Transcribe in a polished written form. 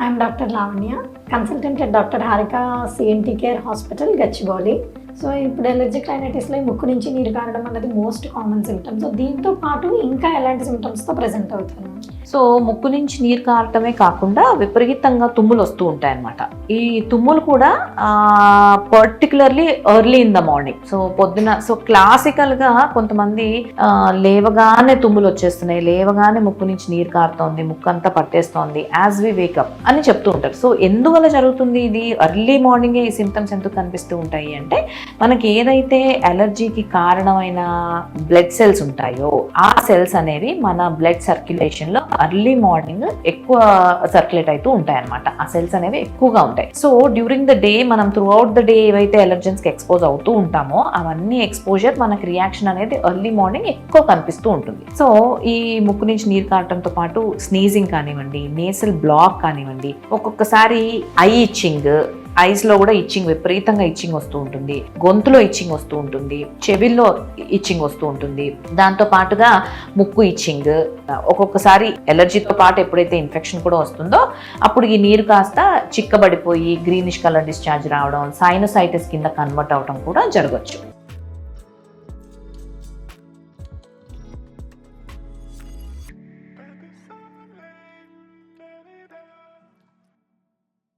I'm Dr. Lavanya, consultant at Dr. Harika CNT Care Hospital, Gachibowli. So ఇప్పుడు allergic రైనైటిస్లో ముక్కు నుంచి నీరు కారడం అనేది మోస్ట్ కామన్ సిమ్టమ్. సో దీంతో పాటు ఇంకా ఎలాంటి సిమ్టమ్స్తో ప్రెజెంట్ అవుతుంది? సో ముక్కు నుంచి నీరు కారటమే కాకుండా విపరీతంగా తుమ్ములు వస్తూ ఉంటాయి అన్నమాట. ఈ తుమ్ములు కూడా particularly early in the morning. So పొద్దున క్లాసికల్గా కొంతమంది లేవగానే తుమ్ములు వచ్చేస్తున్నాయి, లేవగానే ముక్కు నుంచి నీరు కారుతోంది, ముక్కు అంతా పట్టేస్తోంది, యాజ్ వి వేకప్ అని చెప్తూ ఉంటారు. సో ఎందువల్ల జరుగుతుంది ఇది? ఎర్లీ మార్నింగే ఈ సిమ్టమ్స్ ఎందుకు కనిపిస్తూ ఉంటాయి అంటే, మనకి ఏదైతే అలర్జీకి కారణమైన బ్లడ్ సెల్స్ ఉంటాయో ఆ సెల్స్ అనేవి మన బ్లడ్ సర్క్యులేషన్ లో ఎర్లీ మార్నింగ్ ఎక్కువ సర్క్యులేట్ అవుతూ ఉంటాయి అనమాట. ఆ సెల్స్ అనేవి ఎక్కువగా ఉంటాయి. సో డ్యూరింగ్ ద డే మనం త్రూ అవుట్ ద డే ఏవైతే ఎలర్జెన్స్ కి ఎక్స్పోజ్ అవుతూ ఉంటామో అవన్నీ ఎక్స్పోజర్ మనకి రియాక్షన్ అనేది ఎర్లీ మార్నింగ్ ఎక్కువ కనిపిస్తూ ఉంటుంది. సో ఈ ముక్కు నుంచి నీరు కారటంతో పాటు స్నీజింగ్ కానివ్వండి, నేసల్ బ్లాక్ కానివ్వండి, ఒక్కొక్కసారి ఐ ఇచ్చింగ్, ఐస్ లో కూడా ఇచ్చింగ్, విపరీతంగా ఇచ్చింగ్ వస్తూ ఉంటుంది, గొంతులో ఇచ్చింగ్ వస్తూ ఉంటుంది, చెవిల్లో ఇచ్చింగ్ వస్తూ ఉంటుంది, దాంతో పాటుగా ముక్కు ఇచ్చింగ్, ఒక్కొక్కసారి ఎలర్జీతో పాటు ఎప్పుడైతే ఇన్ఫెక్షన్ కూడా వస్తుందో అప్పుడు ఈ నీరు కాస్త చిక్కబడిపోయి గ్రీనిష్ కలర్ డిశ్చార్జ్ రావడం, సైనసైటిస్ కింద కన్వర్ట్ అవడం కూడా జరగచ్చు.